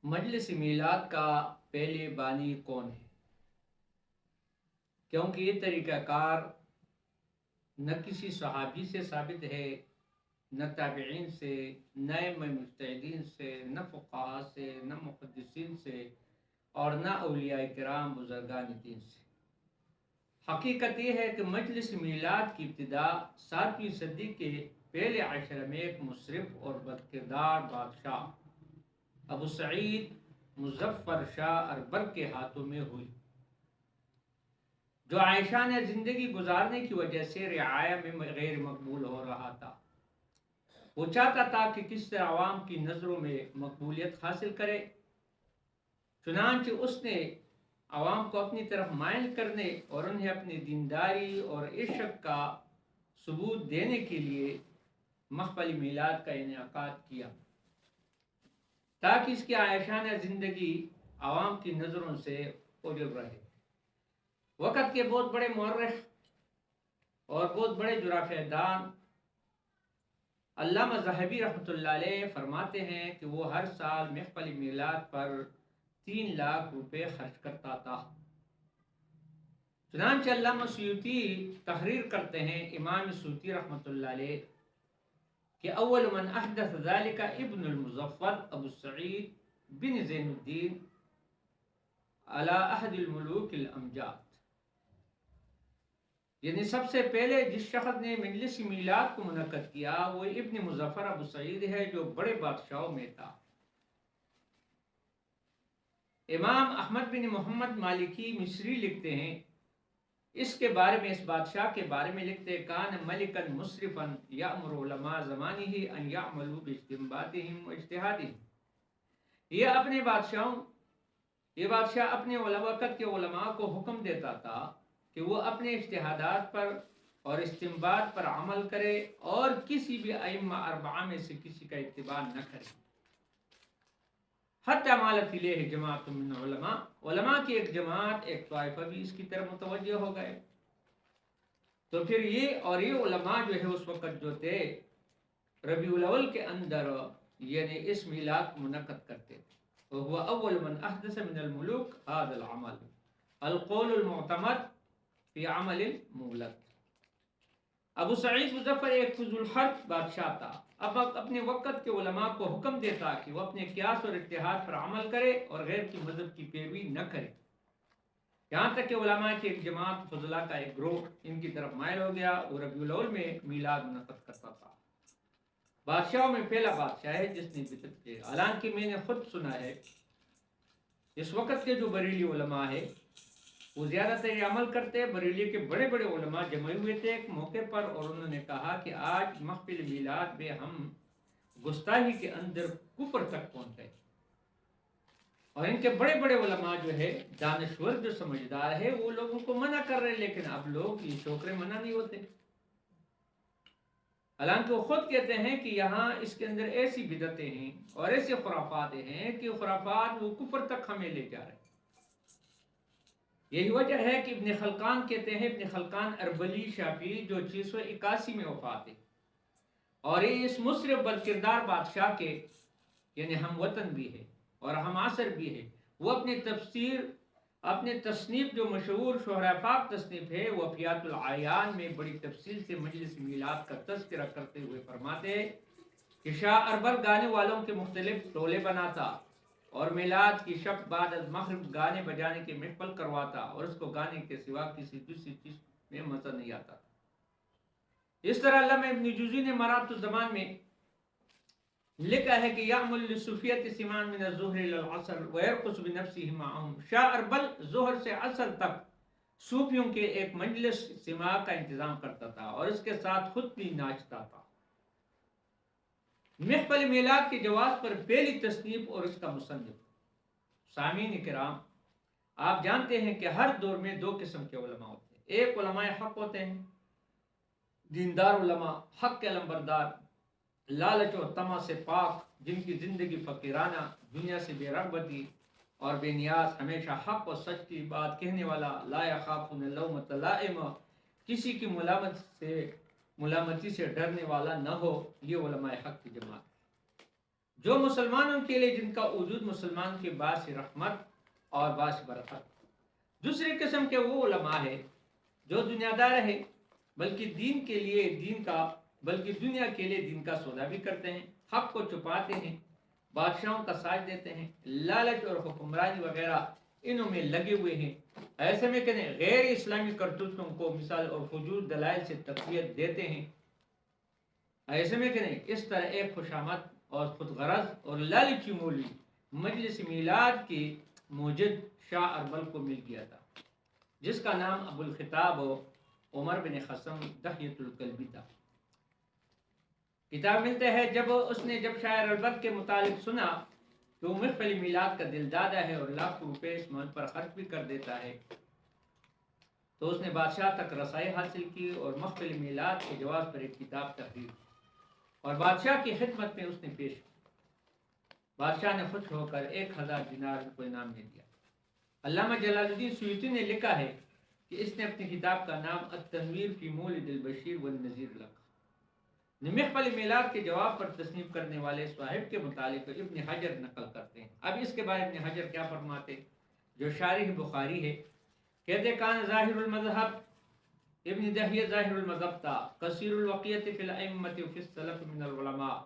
مجلس میلاد کا پہلے بانی کون ہے؟ کیونکہ یہ طریقہ کار نہ کسی صحابی سے ثابت ہے، نہ تابعین سے، نہ مجتہدین سے، نہ فقہا سے، نہ محدثین سے، اور نہ اولیاء کرام بزرگان دین سے۔ حقیقت یہ ہے کہ مجلس میلاد کی ابتدا 7ویں صدی کے پہلے عشرے میں ایک مصرف اور بدکردار بادشاہ ابو سعید مظفر شاہ اربر کے ہاتھوں میں ہوئی، جو عائشہ نے زندگی گزارنے کی وجہ سے رعایا میں غیر مقبول ہو رہا تھا۔ وہ چاہتا تھا کہ کس طرح عوام کی نظروں میں مقبولیت حاصل کرے، چنانچہ اس نے عوام کو اپنی طرف مائل کرنے اور انہیں اپنی دینداری اور عشق کا ثبوت دینے کے لیے محفل میلاد کا انعقاد کیا، تاکہ اس کی عائشانہ زندگی عوام کی نظروں سے اوجل رہے۔ وقت کے بہت بڑے مورخ اور بہت بڑے جغرافیہ دان علامہ ذہبی رحمۃ اللہ علیہ فرماتے ہیں کہ وہ ہر سال محفل میلاد پر 3 لاکھ روپے خرچ کرتا تھا۔ چنانچہ علامہ سیوطی تحریر کرتے ہیں، امام سیوطی رحمۃ اللہ علیہ، کہ اول من احدث ذلك ابن المظفر ابو سعید بن زین الدین علی احد الملوک الامجاد، یعنی سب سے پہلے جس شخص نے مجلس میلاد کو منعقد کیا وہ ابن مظفر ابو سعید ہے، جو بڑے بادشاہوں میں تھا۔ امام احمد بن محمد مالکی مصری لکھتے ہیں اس کے بارے میں، اس بادشاہ کے بارے میں لکھتے ہیں، کان ملکا مسرفا یامر علماء زمانہ ان یعملوا باجتنباتهم واجتہادهم، یہ بادشاہ اپنے وقت کے علماء کو حکم دیتا تھا کہ وہ اپنے اجتہادات پر اور استنباط پر عمل کرے اور کسی بھی ائمہ اربعہ میں سے کسی کا اتباع نہ کرے۔ حتی مالت الیہ جماعت من علماء کی ایک جماعت، ایک طائفہ بھی اس کی طرف متوجہ ہو گئے۔ تو پھر یہ علماء جو ہے اس وقت جو تھے ربیع الاول کے اندر یعنی اس میلاد کو منعقد کرتے تھے۔ وهو اول من احدث من الملوک هذا العمل القول المعتمد فی عمل المولد۔ ابو سعید مظفر ایک فضول الحرب بادشاہ تھا، اب اپنے وقت کے علماء کو حکم دیتا کہ وہ اپنے قیاس اور اتحاد پر عمل کرے اور غیر کی مذہب کی پیروی نہ کرے، یہاں تک کہ علماء کی ایک جماعت فضلاء کا ایک گروہ ان کی طرف مائل ہو گیا اور ربیع الاول میں میلاد منعقد کرتا تھا۔ بادشاہوں میں پہلا بادشاہ ہے جس نے بدعت کی، حالانکہ میں نے خود سنا ہے اس وقت کے جو بریلی علماء ہے وہ زیادہ تر یہ عمل کرتے ہیں۔ بریلی کے بڑے بڑے علماء جمع ہوئے تھے ایک موقع پر اور انہوں نے کہا کہ آج محفل میلاد میں ہم گستاخی کے اندر کفر تک پہنچے، اور ان کے بڑے بڑے علماء جو ہے دانشور جو سمجھدار ہے وہ لوگوں کو منع کر رہے، لیکن اب لوگ یہ چھوکرے منع نہیں ہوتے، حالانکہ وہ خود کہتے ہیں کہ یہاں اس کے اندر ایسی بدعتیں ہیں اور ایسی خرافات ہیں کہ خرافات وہ کفر تک ہمیں لے جا رہے ہیں۔ یہی وجہ ہے کہ ابن خلقان کہتے ہیں، ابن خلقان اربلی شافعی جو 681 میں وفات ہے، اور یہ اس مصرف بدکردار بادشاہ کے یعنی ہم وطن بھی ہے اور ہم عصر بھی ہے۔ وہ اپنے تصنیف جو مشہور شہرہ پاک تصنیف ہے وفیات العیان میں بڑی تفصیل سے مجلس میلاد کا تذکرہ کرتے ہوئے فرماتے ہیں کہ شاہ اربر گانے والوں کے مختلف ٹولے بناتا اور میلاد کی شب بعد از مغرب گانے بجانے کے محفل کرواتا، اور اس کو گانے کے سوا کسی دوسری چیز میں مزہ نہیں آتا۔ اس طرح علامہ ابن جوزی نے مرات الزمان میں لکھا ہے کہ یعمل للصوفیۃ سمان من الظہر الی العصر ویرقص بنفسہ معہم۔ شاہ اربل ظہر سے عصر تک صوفیوں کے ایک مجلس سماع کا انتظام کرتا تھا اور اس کے ساتھ خود بھی ناچتا تھا۔ محفل میلاد کے جواز پر پہلی تصنیف اور اس کا مصنف۔ سامعین کرام، آپ جانتے ہیں کہ ہر دور میں 2 قسم کے علماء ہوتے ہیں، ایک علماء حق ہوتے ہیں، دیندار علماء، حق کے علمبردار، لالچ و طمع سے پاک، جن کی زندگی فقیرانہ، دنیا سے بے رغبتی اور بے نیاز، ہمیشہ حق و سچ کی بات کہنے والا، لا یخافون لومۃ لائم، کسی کی ملامتی سے ڈرنے والا نہ ہو، یہ علماء حق کی جماعت۔ جو مسلمانوں کے لیے جن کا وجود مسلمان کے باعث رحمت اور باعث برکت. دوسری قسم کے وہ علماء ہے جو دنیا دار ہے بلکہ دنیا کے لیے دین کا سودا بھی کرتے ہیں، حق کو چھپاتے ہیں، بادشاہوں کا ساتھ دیتے ہیں، لالچ اور حکمرانی وغیرہ انہوں میں لگے ہوئے ہیں. ایسے میں کہ غیر اسلامی کرتوتوں کو مثال اور حجور دلائل سے تقویت دیتے ہیں. ایسے میں کہ اس طرح ایک خوشامد اور خود غرض اور لالچی مولوی مجلس میلاد کی موجد شاہ اربل کو مل گیا تھا، جس کا نام ابو الخطاب عمر بن خصم دحیۃ الکلبی تھا. کتاب ملتا ہے جب شاہ اربل کے متعلق سنا کہ وہ محفل میلاد کا دل دادا ہے اور لاکھوں روپے اس مہم پر خرچ بھی کر دیتا ہے، تو اس نے بادشاہ تک رسائی حاصل کی اور محفل میلاد کے جواز پر ایک کتاب تحریر اور بادشاہ کی خدمت میں اس نے پیش کی. بادشاہ نے خوش ہو کر 1000 دینار کو انعام دے دیا. علامہ جلال الدین سیوطی نے لکھا ہے کہ اس نے اپنی کتاب کا نام التنویر فی مولد البشیر والنذیر رکھا. محفل میلاد کے جواب پر تصنیف کرنے والے صاحب کے متعلق ابن حجر نقل کرتے ہیں. اب اس کے بعد ابن حجر کیا فرماتے، جو شارح بخاری ہے، کہتے کان ظاہر المذہب ابن دہیہ ظاہر المذہب تھا، کثیر الوقیت فی الائمۃ فی السلف من العلماء،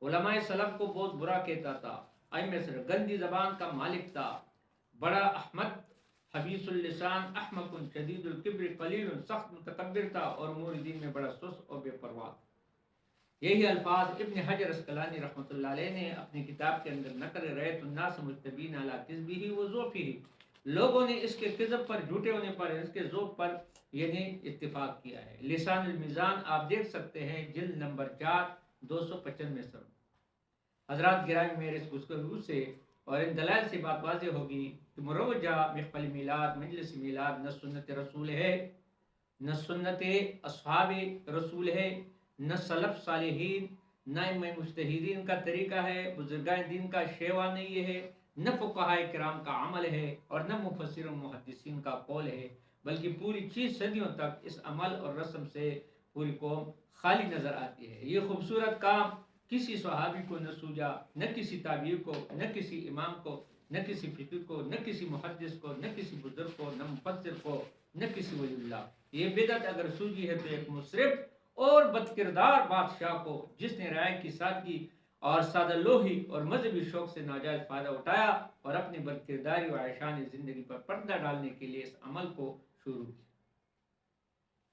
علماء سلف کو بہت برا کہتا تھا، ائمہ سے گندی زبان کا مالک تھا، بڑا احمد حبیث اللسان احمق شدید الکبر قلیل سخت متکبر تھا اور امور دین میں بڑا سست اور بے پرواہ. یہی الفاظ ابن حجر اسقلانی رحمۃ اللہ علیہ نے اپنی کتاب کے اندر نقل رأیت الناس مجتبین علی کذبہ و ذوفہ، لوگوں نے اس کے کذب پر، جھوٹے ہونے پر، اس کے ذوق پر یعنی اتفاق کیا ہے. لسان المیزان آپ دیکھ سکتے ہیں، جلد نمبر 4 295 صفحہ. حضرات گرامی، میرے اس گفتگو سے اور ان دلائل سے بات واضح ہوگی کہ مروجہ محفل میلاد، مجلس میلاد نہ سنت رسول ہے، نہ سنت اصحاب رسول ہے، نہ سلف صالحین، نہ امام مجتہدین کا طریقہ ہے، بزرگان دین کا شیوا نہیں ہے، نہ فقہائے کرام کا عمل ہے اور نہ مفسر و محدثین کا قول ہے، بلکہ پوری چیز صدیوں تک اس عمل اور رسم سے پوری قوم خالی نظر آتی ہے. یہ خوبصورت کام کسی صحابی کو نہ سوجا، نہ کسی تابعی کو، نہ کسی امام کو، نہ کسی فقیر کو، نہ کسی محدث کو، نہ کسی بزرگ کو، نہ مفسر کو، نہ کسی ولی اللہ. یہ بدعت اگر سوجی ہے تو ایک مصرف اور بد کردار بادشاہ کو، جس نے رائے کی سادگی اور سادہ لوہی اور مذہبی شوق سے ناجائز فائدہ اٹھایا اور اپنی بد کرداری و عیشانی زندگی پر پردہ ڈالنے کے لیے اس عمل کو شروع کیا.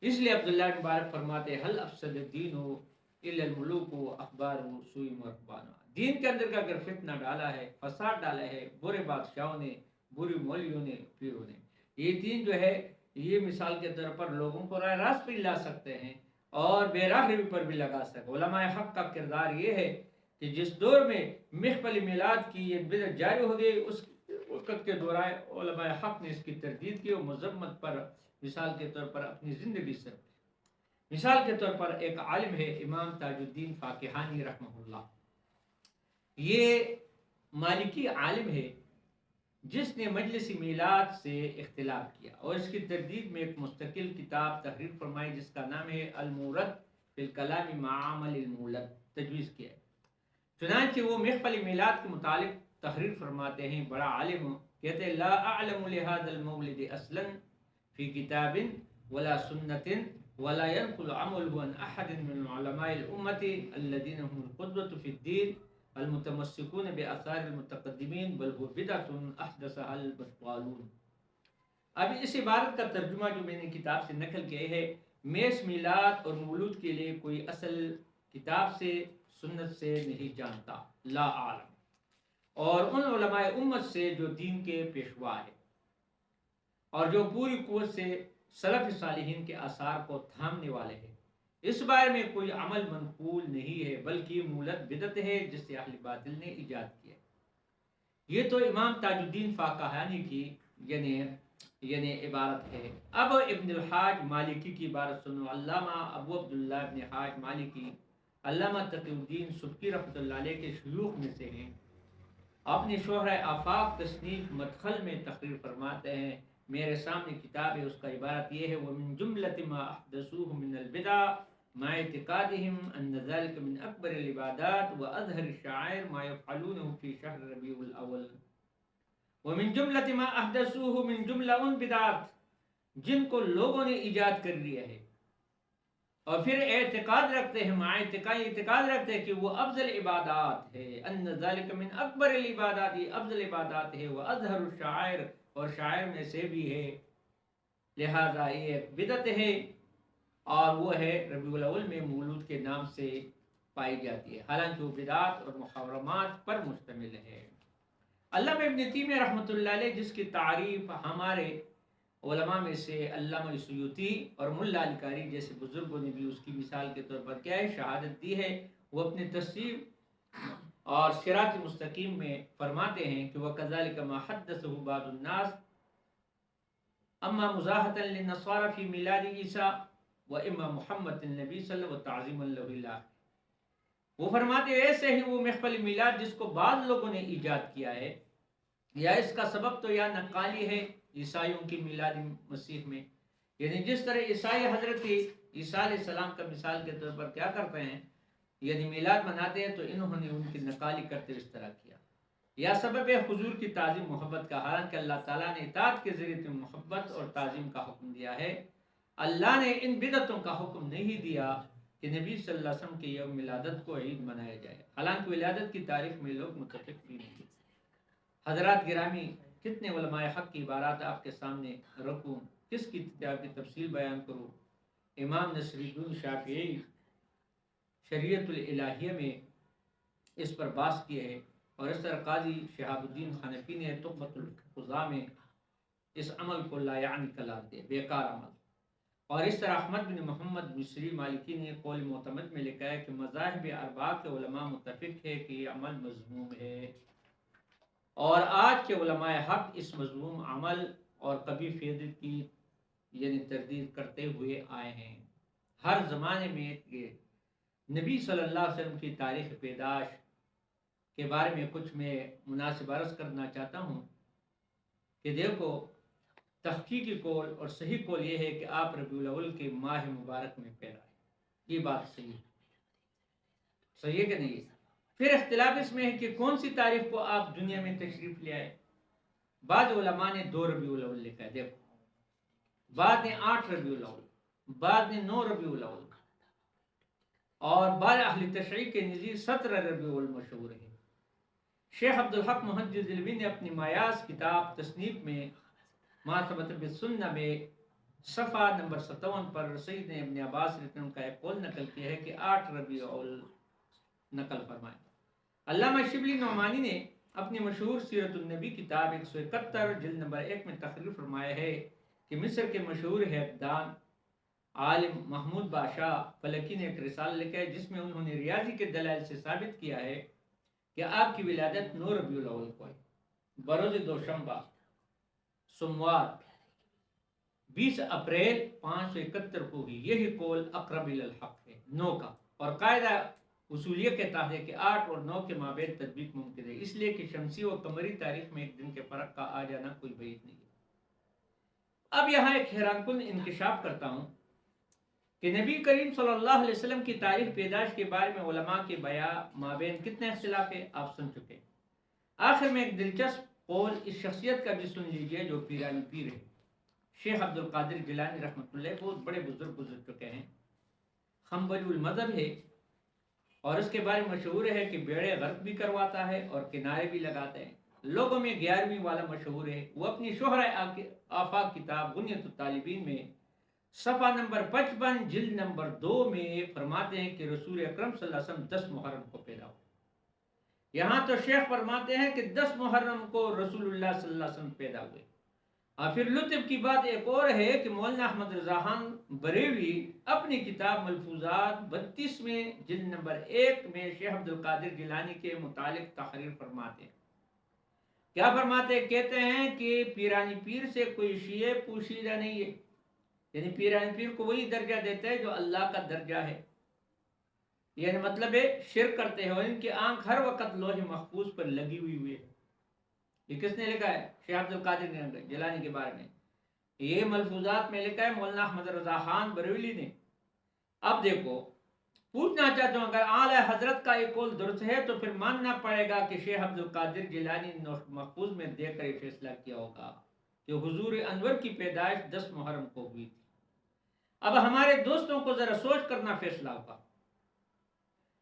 اس لیے عبداللہ بن مبارک فرماتے حل افسد الدین الا الملوک و اخبار و سوئی مربانا، دین کے اندر کا اگر فتنہ ڈالا ہے، فساد ڈالا ہے برے بادشاہوں نے، بری مولیوں نے، پیروں نے. یہ دین جو ہے یہ مثال کے طور پر لوگوں کو راہ راست پہ لا سکتے ہیں اور بے راہ روی پر بھی لگا سکتے. علماء حق کا کردار یہ ہے کہ جس دور میں محفل میلاد کی یہ بدعت جاری ہو گئی، اس وقت کے دوران علماء حق نے اس کی تردید کی اور مذمت پر مثال کے طور پر اپنی زندگی سے. مثال کے طور پر ایک عالم ہے امام تاج الدین فاقہانی رحمہ اللہ، یہ مالکی عالم ہے جس نے مجلس میلاد سے اختلاف کیا اور اس کی تردید میں ایک مستقل کتاب تحریر فرمائی جس کا نام ہے المورد فی الکلام مع عمل المولد تجویز کیا ہے. چنانچہ وہ محفل میلاد کے متعلق تحریر فرماتے ہیں، بڑا عالم، کہتے ہیں لا اعلم لهذا المولد اصلا فی کتاب ولا سنت ولا ينقل عمله عن احد من علماء الامه الذين هم القدوة في الدين المتمسکون بآثار المتقدمین بل هو بدعۃ احدثها البطالون. اب اس عبارت کا ترجمہ جو میں نے کتاب سے نقل کیا ہے، میں اس میلاد اور مولود کے لیے کوئی اصل کتاب سے سنت سے نہیں جانتا، لا عالم، اور ان علماء امت سے جو دین کے پیشوا ہے اور جو پوری قوت سے سلف صالحین کے آثار کو تھامنے والے ہیں، اس بارے میں کوئی عمل منقول نہیں ہے، بلکہ مولد بدعت ہے جس سے اہل باطل نے ایجاد کیا. یہ تو امام تاج الدین فاقہانی کی یعنی عبارت ہے. اب ابن الحاج مالکی کی عبارت سنو. علامہ ابو عبداللہ ابن حاج مالکی علامہ تقی الدین سبکی رحمۃ اللہ علیہ کے شیوخ میں سے ہیں. اپنی شہرہ آفاق تصنیف مدخل میں تقریر فرماتے ہیں، میرے سامنے کتاب ہے، اس کا عبارت یہ ہے وَمِن جُمْلَةِ مَا أَحْدَثُوهُ مِنَ الْبِدْعِ مع اعتقادهم ان ذلك من اکبر العبادات واظہر الشعائر ما يفعلونه في شهر ربيع الاول ومن جملة ما احدثوه من جملہ ان بدعات جن کو لوگوں نے ایجاد کر لیا ہے، اور پھر اعتقاد رکھتے ہیں، مع اعتقاد رکھتے ہیں کہ وہ افضل عبادات ہے، ان ذلك من اکبر العبادات، یہ افضل عبادات ہے، وہ اظہر الشعائر، اور شاعر میں سے بھی ہے، لہذا یہ ایک بدعت ہے، اور وہ ہے ربیع الاول میں مولود کے نام سے پائی جاتی ہے، حالانکہ وہ بدعات اور محرمات پر مشتمل ہے۔ علامہ ابن تیمیہ رحمۃ اللہ علیہ، جس کی تعریف ہمارے علماء میں سے علامہ سیوطی اور ملا القاری جیسے بزرگوں نے بھی اس کی مثال کے طور پر کیا ہے شہادت دی ہے، وہ اپنے تفسیر اور صراط مستقیم میں فرماتے ہیں کہ وَكَذَلِكَ مَا حَدَّثَهُ بَعْضُ النَّاسِ اما مزاحة للنصارى في میلاد عیسیٰ واما محمد النبی صلی اللہ علیہ وسلم وتعظیما له اللہ، وہ فرماتے ہیں ایسے ہی وہ محفل میلاد جس کو بعض لوگوں نے ایجاد کیا ہے، یا اس کا سبب تو یا نقالی ہے عیسائیوں کی میلاد مسیح میں، یعنی جس طرح عیسائی حضرت عیسیٰ علیہ السلام کا مثال کے طور پر کیا کرتے ہیں، یعنی میلاد مناتے ہیں، تو انہوں نے ان کی نقالی کرتے اس طرح کیا، یا سبب حضور کی تعظیم محبت کا، حالانکہ اللہ تعالیٰ نے اطاعت کے ذریعے سے محبت اور تعظیم کا حکم دیا ہے۔ اللہ نے ان بدعتوں کا حکم نہیں دیا کہ نبی صلی اللہ علیہ وسلم کے یوم ولادت کو عید منایا جائے، حالانکہ ولادت کی تاریخ میں لوگ متفق بھی نہیں۔ حضرات گرامی، کتنے علماء حق کی عبارات آپ کے سامنے رکھوں، کس کی کتاب کی تفصیل بیان کروں۔ امام نصر الدین شافعی شریعت الالہیہ میں اس پر بحث کیے ہے، اور اس طرح قاضی شہاب الدین حنفی نے تحفۃ القضاء میں اس عمل کو لا یعنی قرار دیا، بیکار عمل، اور اس طرح احمد بن محمد مصری مالکی نے قول معتمد میں لکھا ہے کہ مذاہب اربعہ کے علماء متفق ہے کہ یہ عمل مذموم ہے، اور آج کے علماء حق اس مذموم عمل اور کبھی فیضت کی یعنی تردید کرتے ہوئے آئے ہیں۔ ہر زمانے میں یہ نبی صلی اللہ علیہ وسلم کی تاریخ پیدائش کے بارے میں کچھ میں مناسب عرض کرنا چاہتا ہوں کہ دیکھو، تحقیقی قول اور صحیح قول یہ ہے کہ آپ ربیع الاول کے ماہ مبارک میں پیدا ہوئے، یہ بات صحیح ہے، صحیح ہے کہ نہیں؟ پھر اختلاف اس میں ہے کہ کون سی تاریخ کو آپ دنیا میں تشریف لے آئے۔ بعض علماء نے 2 ربیع الاول لکھا ہے، دیکھو، بعد نے 8 ربیع الاول، بعد نے 9 ربیع الاول، اور بعض اہل تشریح کے نزدیک 17 ربیع الاول مشہور ہے۔ شیخ عبدالحق محدث دہلوی نے اپنی مایاس کتاب تصنیف میں ما ثبت بالسنہ میں صفحہ نمبر 57 پر سیدنا ابن عباس رضی اللہ عنہ کا ایک قول نقل کیا ہے کہ 8 ربیع الاول نقل فرمائے۔ علامہ شبلی نعمانی نے اپنی مشہور سیرت النبی کتاب 171 جلد نمبر 1 میں تقریر فرمایا ہے کہ مصر کے مشہور حیاتدان عالم محمود بادشاہ فلکی نے ایک رسالہ لکھا ہے جس میں انہوں نے ریاضی کے دلائل سے ثابت کیا ہے کہ آپ کی ولادت 9 ربیع الاول کو ہے، بروز دوشنبہ سوموار 20 اپریل 571 کو ہوئی۔ یہی قول اقرب الی الحق ہے 9 کا، اور قاعدہ اصولیہ کہتا ہے کہ 8 اور 9 کے مابین تطبیق ممکن ہے، اس لیے کہ شمسی و قمری تاریخ میں ایک دن کے فرق کا آ جانا کوئی بعید نہیں ہے۔ اب یہاں ایک حیران کن انکشاف کرتا ہوں کہ نبی کریم صلی اللہ علیہ وسلم کی تاریخ پیدائش کے بارے میں علماء کے مابین کتنے اختلاف ہے آپ سن چکے۔ آخر میں ایک دلچسپ قول اس شخصیت کا بھی سن لیجئے جو پیرانی پیر ہے، شیخ عبد القادر جیلانی رحمۃ اللہ، بہت بڑے بزرگ گزر چکے ہیں، حنبلی المذہب ہے، اور اس کے بارے میں مشہور ہے کہ بیڑے غرق بھی کرواتا ہے اور کنارے بھی لگاتے ہیں، لوگوں میں 11ویں والا مشہور ہے۔ وہ اپنی شہرہ آفاق کتاب غنیۃ الطالبین میں صفحہ نمبر 55 جلد نمبر 2 میں فرماتے ہیں کہ رسول اکرم صلی اللہ علیہ وسلم 10 محرم کو پیدا ہوئے۔ یہاں تو شیخ فرماتے ہیں کہ 10 محرم کو رسول اللہ صلی اللہ علیہ وسلم پیدا ہوئے، اور پھر لطف کی بات ایک اور ہے کہ مولانا احمد رضا خان بریلوی اپنی کتاب ملفوظات 32 میں جلد نمبر 1 میں شیخ عبد القادر جیلانی کے متعلق تحریر فرماتے ہیں۔ کیا فرماتے ہیں؟ کہتے ہیں کہ پیرانی پیر سے کوئی شیعہ پوشیدہ نہیں ہے، یعنی پیرانی پیر کو وہی درجہ دیتا ہے جو اللہ کا درجہ ہے، یعنی مطلب ہے شرک کرتے ہیں، اور ان کی آنکھ ہر وقت لوح محفوظ پر لگی ہوئی ہے۔ یہ کس نے لکھا ہے؟ شیخ عبد القادر جیلانی کے بارے میں۔ یہ ملفوظات میں لکھا ہے مولانا احمد رضا خان بریلوی نے اب دیکھو پوچھنا چاہتا ہوں، اگر اعلی حضرت کا ایک قول درست ہے تو پھر ماننا پڑے گا کہ شیخ عبد القادر جیلانی نے محفوظ میں دیکھ کر یہ فیصلہ کیا ہوگا کہ حضور انور کی پیدائش 10 محرم کو ہوئی تھی۔ اب ہمارے دوستوں کو ذرا سوچ کرنا فیصلہ ہوگا،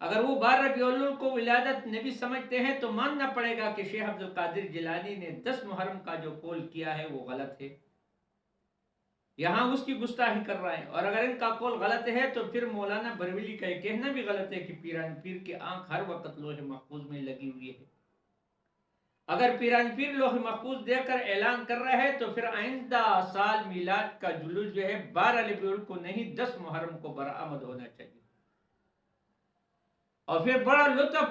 اگر وہ 12 ربیع الاول کو ولادت نبی سمجھتے ہیں تو ماننا پڑے گا کہ شیخ عبد القادر جیلانی نے 10 محرم کا جو قول کیا ہے وہ غلط ہے، یہاں اس کی گستاخی کر رہا ہے۔ اور اگر ان کا قول غلط ہے تو پھر مولانا بریلوی کا یہ کہنا بھی غلط ہے کہ پیران پیر کی آنکھ ہر وقت لوح محفوظ میں لگی ہوئی ہے۔ اگر پیران پیر لوح محفوظ دے کر اعلان کر رہا ہے تو پھر آئندہ سال میلاد کا جلوس جو ہے 12 ربیع الاول کو نہیں 10 محرم کو برآمد ہونا چاہیے، اور پھر بڑا لطف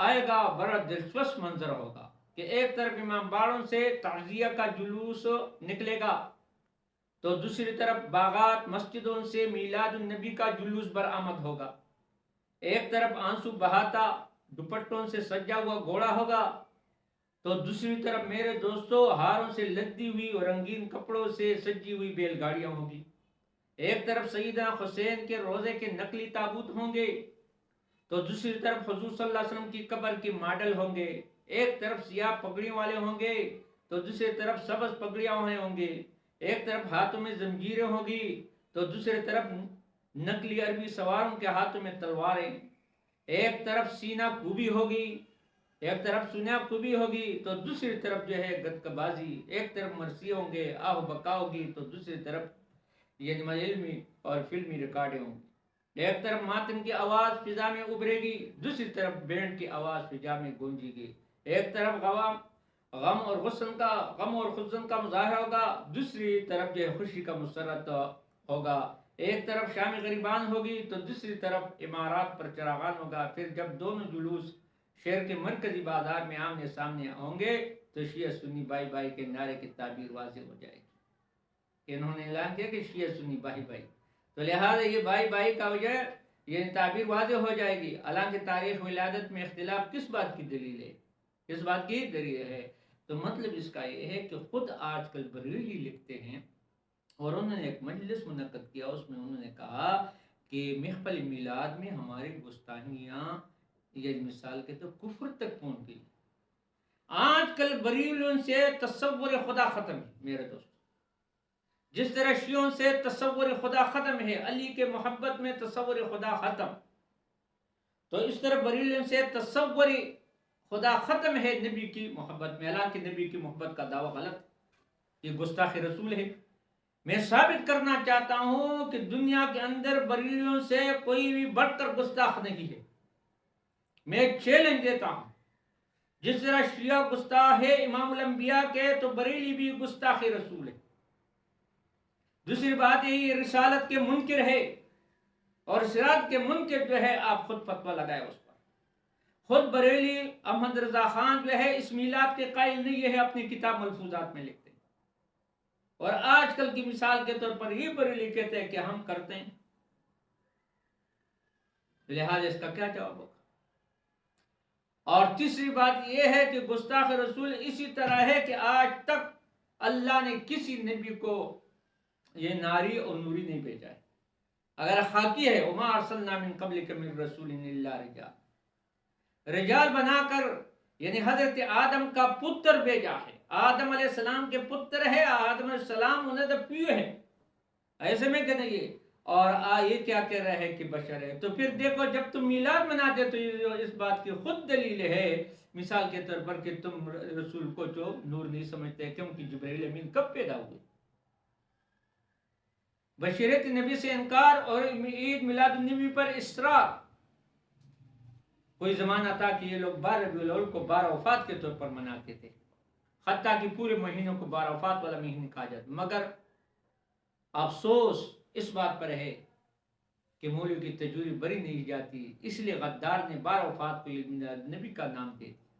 آئے گا، بڑا دلچسپ منظر ہوگا کہ ایک طرف امام باڑوں سے تعزیہ کا جلوس نکلے گا تو دوسری طرف باغات مسجدوں سے میلاد النبی کا جلوس برآمد ہوگا، ایک طرف آنسو بہاتا دوپٹوں سے سجا ہوا گھوڑا ہوگا تو دوسری طرف میرے دوستوں ہاروں سے لدی ہوئی اور رنگین کپڑوں سے سجی ہوئی بیل گاڑیاں ہوں گی، ایک طرف سیدنا حسین کے روزے کے نقلی تابوت ہوں گے تو دوسری طرف حضور صلی اللہ علیہ وسلم کی قبر کی ماڈل ہوں گے، ایک طرف سیاہ پگڑیوں والے ہوں گے تو دوسری طرف سبز پگڑیاں والے ہوں گے، ایک طرف ہاتھوں میں زنجیریں ہوگی تو دوسری طرف نقلی عربی سواروں کے ہاتھوں میں تلواریں، ایک طرف سینہ کوبی ہوگی، ایک طرف سینہ کوبی ہوگی تو دوسری طرف جو ہے گتکا بازی، ایک طرف مرثیے ہوں گے، آہ بکا ہوگی تو دوسری طرف یہ علمی اور فلمی ریکارڈیں ہوں گی، ایک طرف ماتم کی آواز فضا میں ابھرے گی دوسری طرف بینڈ کی آواز فضا میں گونجے گی، ایک طرف غم اور حزن کا مظاہرہ ہوگا دوسری طرف جو ہے خوشی کا مسرت ہوگا، ایک طرف شام غریبان ہوگی تو دوسری طرف عمارات پر چراغان ہوگا۔ پھر جب دونوں جلوس شہر کے مرکزی بازار میں آمنے سامنے ہوں گے تو شیعہ سنی بائی بائی کے نعرے کی تعبیر واضح ہو جائے گی۔ انہوں نے اعلان کیا کہ شیعہ سنی بائی بائی، تو لہٰذا یہ بائی بائی کا وجہ یہ تعبیر واضح ہو جائے گی۔ حالانکہ تاریخ ولادت میں اختلاف کس بات کی دلیل ہے؟ کس بات کی دلیل ہے؟ تو مطلب اس کا یہ ہے کہ خود آج کل بریلوی لکھتے ہیں اور انہوں نے ایک مجلس منعقد کیا، اس میں انہوں نے کہا کہ محفل میلاد میں ہماری گستاخیاں یہ مثال کے تو کفر تک پہنچ گئی۔ آج کل بریلویوں سے تصور خدا ختم ہے میرے دوست، جس طرح شیعوں سے تصور خدا ختم ہے، علی کے محبت میں تصور خدا ختم، تو اس طرح بریلویوں سے تصور خدا ختم ہے نبی کی محبت میں۔ حالانکہ نبی کی محبت کا دعویٰ غلط، یہ گستاخ رسول ہے۔ میں ثابت کرنا چاہتا ہوں کہ دنیا کے اندر بریلویوں سے کوئی بھی بڑھ کر گستاخ نہیں ہے۔ میں چیلنج دیتا ہوں، جس طرح شیعہ گستاخ ہے امام الانبیاء کے تو بریلی بھی گستاخ رسول ہے۔ دوسری بات یہ رسالت کے منکر ہے، اور رسالت کے منکر جو ہے آپ خود فتویٰ لگائے اس پر۔ خود بریلی احمد رضا خان جو ہے اس میلاد کے قائل نہیں ہے، اپنی کتاب ملفوظات میں لکھتے ہیں، اور آج کل کی مثال کے طور پر یہ بریلی کہتے ہیں کہ ہم کرتے ہیں، لہذا اس کا کیا جواب ہوگا؟ اور تیسری بات یہ ہے کہ گستاخ رسول اسی طرح ہے کہ آج تک اللہ نے کسی نبی کو یہ ناری اور نوری نہیں بھیجا ہے۔ اگر خاکی ہے وما ارسلنا من قبلک من رسول الا رجال بنا کر، یعنی حضرت آدم کا پتر بھیجا ہے، آدم علیہ السلام کے پتر ہے، آدم علیہ السلام انہیں تو پیو ہے، ایسے میں کہ نہیں، اور یہ کیا کہہ رہا ہے کہ بشر ہے۔ تو پھر دیکھو جب تم میلاد مناتے تو اس بات کی خود دلیل ہے مثال کے طور پر کہ تم رسول کو جو نور نہیں سمجھتے، کیونکہ جبرائیل امین کب پیدا ہوئے؟ بشریت نبی سے انکار اور عید میلاد النبی پر اصرار۔ کوئی زمانہ تھا کہ یہ لوگ 12 ربیع الاول کو 12 وفات کے طور پر مناتے تھے، حتیٰ کہ پورے مہینوں کو 12 وفات والا مہینہ کہا جاتا، مگر افسوس اس بات پر ہے کہ مولوی کی تجوری بری نہیں جاتی، اس لیے غدار نے 12 وفات کو عید میلاد النبی کا نام دے دیا۔